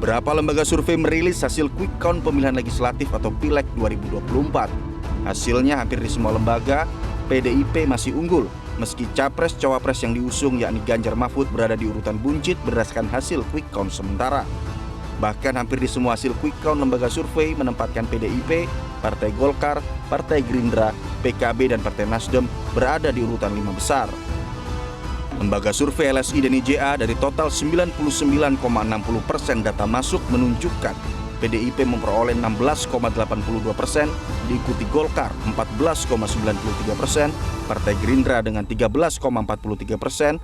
Beberapa lembaga survei merilis hasil quick count pemilihan legislatif atau Pileg 2024. Hasilnya hampir di semua lembaga, PDIP masih unggul, meski capres-cawapres yang diusung yakni Ganjar Mahfud berada di urutan buncit berdasarkan hasil quick count sementara. Bahkan hampir di semua hasil quick count lembaga survei menempatkan PDIP, Partai Golkar, Partai Gerindra, PKB, dan Partai Nasdem berada di urutan 5 besar. Lembaga survei LSI dan IJA dari total 99,60% data masuk menunjukkan PDIP memperoleh 16,82%, diikuti Golkar 14,93%, Partai Gerindra dengan 13,43%,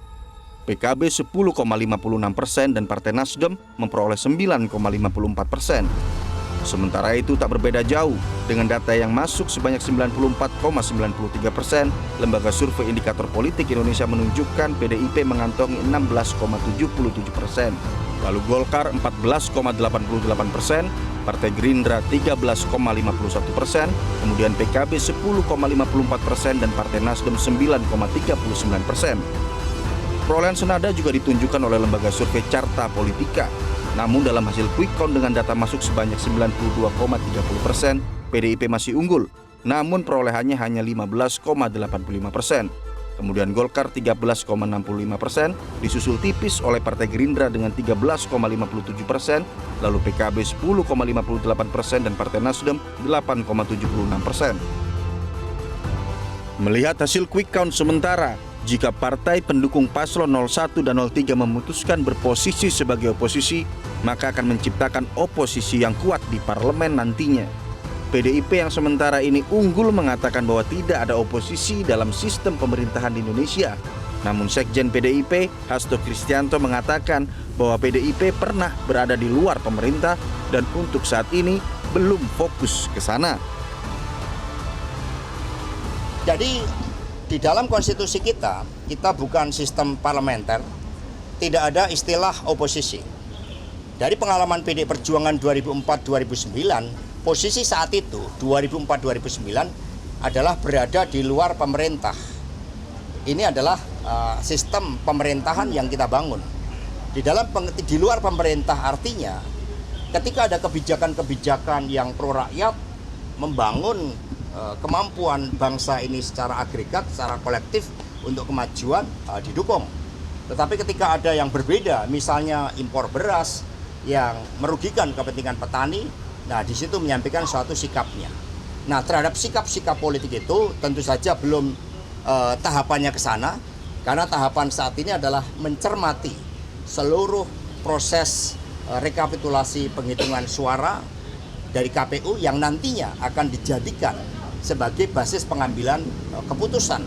PKB 10,56%, dan Partai Nasdem memperoleh 9,54%. Sementara itu tak berbeda jauh dengan data yang masuk sebanyak 94,93%, lembaga survei Indikator Politik Indonesia menunjukkan PDIP mengantongi 16,77%, lalu Golkar 14,88%, Partai Gerindra 13,51%, kemudian PKB 10,54%, dan Partai Nasdem 9,39%. Perolehan senada juga ditunjukkan oleh lembaga survei Carta Politika. Namun dalam hasil quick count dengan data masuk sebanyak 92,30%, PDIP masih unggul, namun perolehannya hanya 15,85%. Kemudian Golkar 13,65%, disusul tipis oleh Partai Gerindra dengan 13,57%, lalu PKB 10,58%, dan Partai Nasdem 8,76%. Melihat hasil quick count sementara, jika partai pendukung paslon 01 dan 03 memutuskan berposisi sebagai oposisi, maka akan menciptakan oposisi yang kuat di parlemen nantinya. PDIP yang sementara ini unggul mengatakan bahwa tidak ada oposisi dalam sistem pemerintahan di Indonesia. Namun Sekjen PDIP, Hasto Kristianto, mengatakan bahwa PDIP pernah berada di luar pemerintah dan untuk saat ini belum fokus ke sana. Jadi di dalam konstitusi kita bukan sistem parlementer, tidak ada istilah oposisi. Dari pengalaman PD Perjuangan 2004-2009, posisi saat itu 2004-2009 adalah berada di luar pemerintah. Ini adalah sistem pemerintahan yang kita bangun. Di luar pemerintah artinya ketika ada kebijakan-kebijakan yang pro rakyat, membangun kemampuan bangsa ini secara agregat, secara kolektif untuk kemajuan didukung. Tetapi ketika ada yang berbeda, misalnya impor beras yang merugikan kepentingan petani, nah di situ menyampaikan suatu sikapnya. Nah terhadap sikap-sikap politik itu tentu saja belum tahapannya ke sana, karena tahapan saat ini adalah mencermati seluruh proses rekapitulasi penghitungan suara dari KPU yang nantinya akan dijadikan sebagai basis pengambilan keputusan.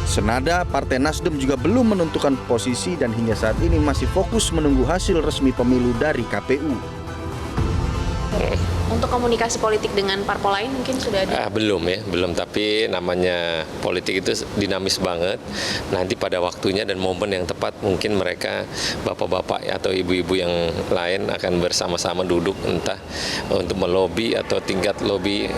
Senada, Partai Nasdem juga belum menentukan posisi dan hingga saat ini masih fokus menunggu hasil resmi pemilu dari KPU. Untuk komunikasi politik dengan parpol lain mungkin sudah ada? Belum ya, belum. Tapi namanya politik itu dinamis banget. Nanti pada waktunya dan momen yang tepat mungkin mereka bapak-bapak atau ibu-ibu yang lain akan bersama-sama duduk entah untuk melobi atau tingkat lobi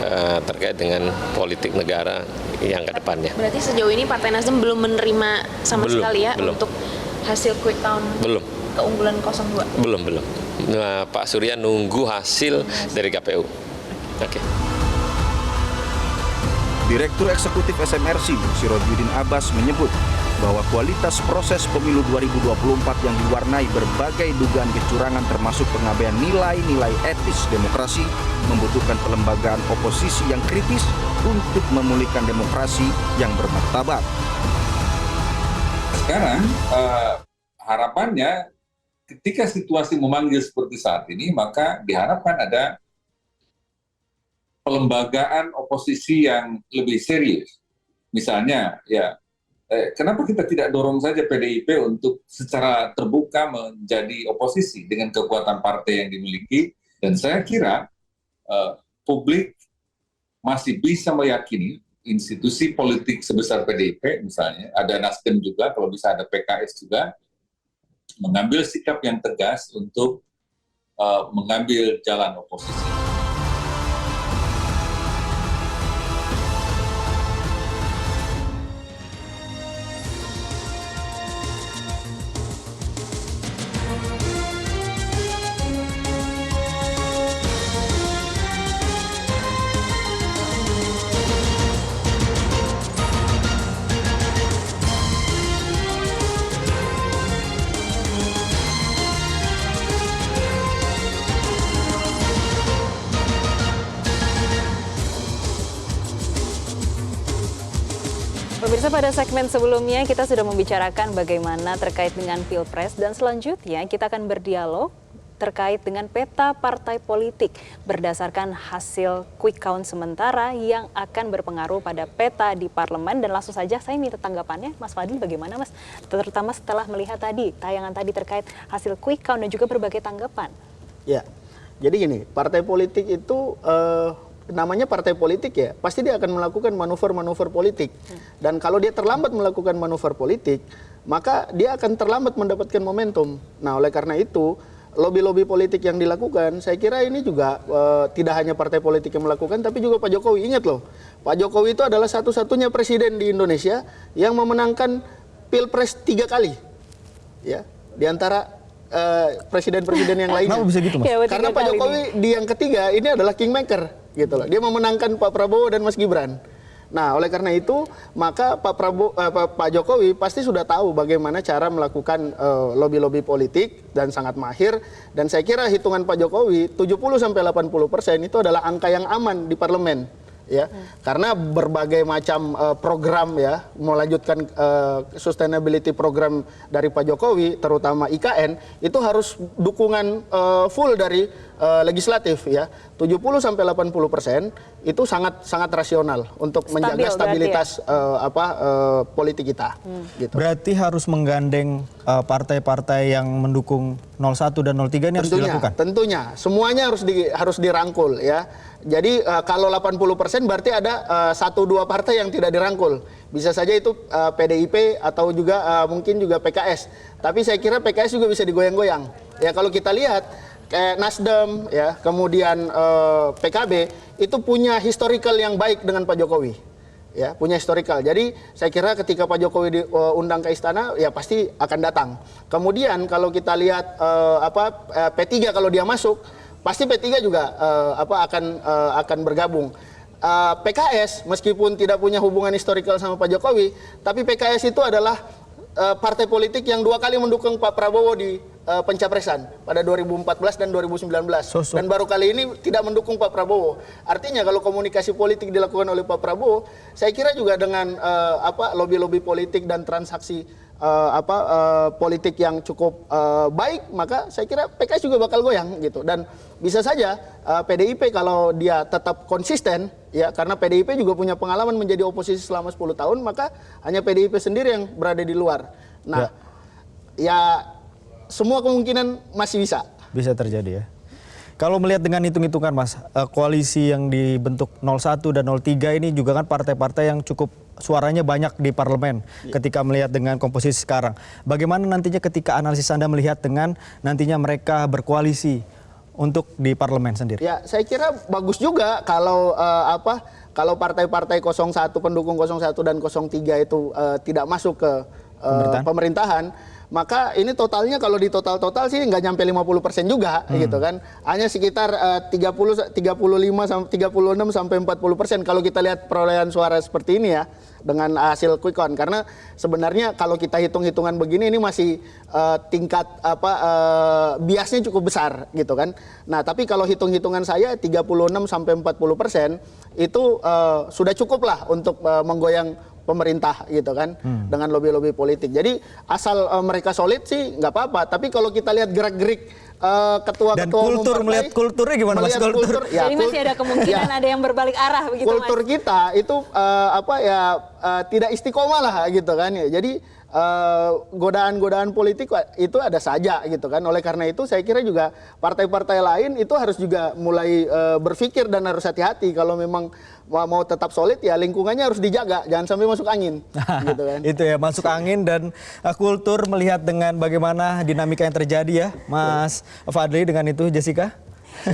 terkait dengan politik negara yang ke depannya. Berarti sejauh ini Partai Nasdem belum menerima sama sekali ya untuk hasil quick count? Belum. Keunggulan 02? Belum. Nah, Pak Surya nunggu hasil dari KPU. Oke. Direktur Eksekutif SMRC, Sirojudin Abbas, menyebut bahwa kualitas proses pemilu 2024 yang diwarnai berbagai dugaan kecurangan termasuk pengabaian nilai-nilai etis demokrasi membutuhkan pelembagaan oposisi yang kritis untuk memulihkan demokrasi yang bermartabat. Sekarang harapannya ketika situasi memanggil seperti saat ini, maka diharapkan ada pelembagaan oposisi yang lebih serius. Misalnya, kenapa kita tidak dorong saja PDIP untuk secara terbuka menjadi oposisi dengan kekuatan partai yang dimiliki? Dan saya kira publik masih bisa meyakini institusi politik sebesar PDIP, misalnya, ada Nasdem juga, kalau bisa ada PKS juga, mengambil sikap yang tegas untuk mengambil jalan oposisi. Pemirsa, pada segmen sebelumnya kita sudah membicarakan bagaimana terkait dengan Pilpres dan selanjutnya kita akan berdialog terkait dengan peta partai politik berdasarkan hasil quick count sementara yang akan berpengaruh pada peta di parlemen. Dan langsung saja saya minta tanggapannya Mas Fadli, bagaimana Mas? Terutama setelah melihat tayangan tadi terkait hasil quick count dan juga berbagai tanggapan. Ya, jadi gini, partai politik itu namanya partai politik ya, pasti dia akan melakukan manuver-manuver politik. Dan kalau dia terlambat melakukan manuver politik, maka dia akan terlambat mendapatkan momentum. Nah, oleh karena itu, lobby-lobby politik yang dilakukan, saya kira ini juga tidak hanya partai politik yang melakukan, tapi juga Pak Jokowi. Ingat loh, Pak Jokowi itu adalah satu-satunya presiden di Indonesia yang memenangkan Pilpres 3 kali. Ya, di antara presiden-presiden yang lainnya. Kenapa bisa gitu, Mas? Ya, Karena Pak Jokowi di yang ketiga ini adalah kingmaker, gitu loh. Dia memenangkan Pak Prabowo dan Mas Gibran. Nah, oleh karena itu, maka Pak Jokowi pasti sudah tahu bagaimana cara melakukan lobby-lobby politik dan sangat mahir. Dan saya kira hitungan Pak Jokowi 70-80% itu adalah angka yang aman di parlemen. Ya, karena berbagai macam program ya, melanjutkan sustainability program dari Pak Jokowi, terutama IKN, itu harus dukungan full dari legislatif ya. 70-80% itu sangat rasional untuk menjaga stabilitas politik kita. Gitu. Berarti harus menggandeng partai-partai yang mendukung 01 dan 03 ini harus dilakukan? Tentunya, semuanya harus dirangkul ya. Jadi kalau 80% berarti ada 1-2 partai yang tidak dirangkul. Bisa saja itu PDIP atau juga mungkin juga PKS. Tapi saya kira PKS juga bisa digoyang-goyang. Ya kalau kita lihat kayak Nasdem ya, kemudian PKB itu punya historical yang baik dengan Pak Jokowi. Ya, punya historical. Jadi saya kira ketika Pak Jokowi diundang ke istana ya pasti akan datang. Kemudian kalau kita lihat P3 kalau dia masuk pasti P3 juga akan bergabung. PKS meskipun tidak punya hubungan historical sama Pak Jokowi, tapi PKS itu adalah partai politik yang 2 kali mendukung Pak Prabowo di pencapresan pada 2014 dan 2019. Dan baru kali ini tidak mendukung Pak Prabowo. Artinya kalau komunikasi politik dilakukan oleh Pak Prabowo, saya kira juga dengan lobby-lobby politik dan transaksi politik yang cukup baik, maka saya kira PKS juga bakal goyang gitu. Dan bisa saja PDIP kalau dia tetap konsisten ya, karena PDIP juga punya pengalaman menjadi oposisi selama 10 tahun, maka hanya PDIP sendiri yang berada di luar. Nah, ya semua kemungkinan masih bisa. Bisa terjadi ya. Kalau melihat dengan hitung-hitungan Mas, koalisi yang dibentuk 01 dan 03 ini juga kan partai-partai yang cukup suaranya banyak di parlemen ketika melihat dengan komposisi sekarang. Bagaimana nantinya ketika analisis Anda melihat dengan nantinya mereka berkoalisi untuk di parlemen sendiri? Ya, saya kira bagus juga kalau kalau partai-partai 01, pendukung 01 dan 03 itu tidak masuk ke pemerintahan. Maka ini totalnya kalau di total sih nggak nyampe 50% juga gitu kan. Hanya sekitar 36 sampai 40% kalau kita lihat perolehan suara seperti ini ya dengan hasil quick count. Karena sebenarnya kalau kita hitung-hitungan begini ini masih tingkat biasnya cukup besar gitu kan. Nah, tapi kalau hitung-hitungan saya 36 sampai 40% itu sudah cukup lah untuk menggoyang pemerintah gitu kan dengan lobby-lobby politik. Jadi asal mereka solid sih nggak apa-apa. Tapi kalau kita lihat gerak-gerik ketua-ketua dan kultur, melihat kulturnya gimana Mas? Kultur? Ya, jadi masih ada kemungkinan ada yang berbalik arah begitu Mas? Kultur kita itu tidak istiqomah lah gitu kan ya. Jadi godaan-godaan politik itu ada saja gitu kan. Oleh karena itu saya kira juga partai-partai lain itu harus juga mulai berpikir dan harus hati-hati kalau memang mau tetap solid ya lingkungannya harus dijaga, jangan sampai masuk angin gitu kan. Itu ya, masuk angin dan kultur melihat dengan bagaimana dinamika yang terjadi ya Mas Fadli dengan itu Jessica.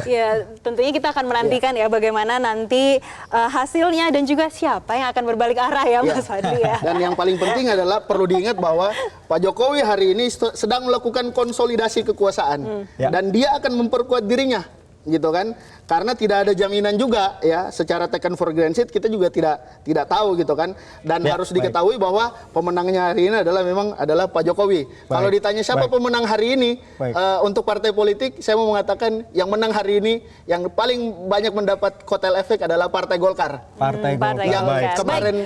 Ya, tentunya kita akan menantikan ya bagaimana nanti hasilnya dan juga siapa yang akan berbalik arah ya Mas Fadli ya. Dan yang paling penting adalah perlu diingat bahwa Pak Jokowi hari ini sedang melakukan konsolidasi kekuasaan dan dia akan memperkuat dirinya gitu kan, karena tidak ada jaminan juga ya, secara taken for granted kita juga tidak tahu gitu kan, dan Ya, harus diketahui bahwa pemenangnya hari ini memang adalah Pak Jokowi. Kalau ditanya siapa pemenang hari ini untuk partai politik, saya mau mengatakan yang menang hari ini yang paling banyak mendapat kotel efek adalah Partai Golkar. Partai Partai Golkar. Yang Golkar. kemarin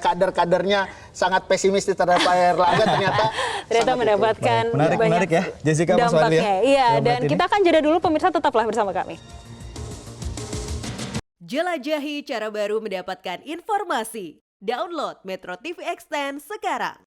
kader-kadernya sangat pesimis terhadap Pak Erlangga, ternyata Ternyata sangat mendapatkan Menarik, banyak menarik ya, Jessica, Mas Wadli ya, dampaknya. Iya, dalam dan menit ini. kita akan jeda dulu, pemirsa tetaplah bersama kami. Jelajahi cara baru mendapatkan informasi. Download Metro TV Extend sekarang.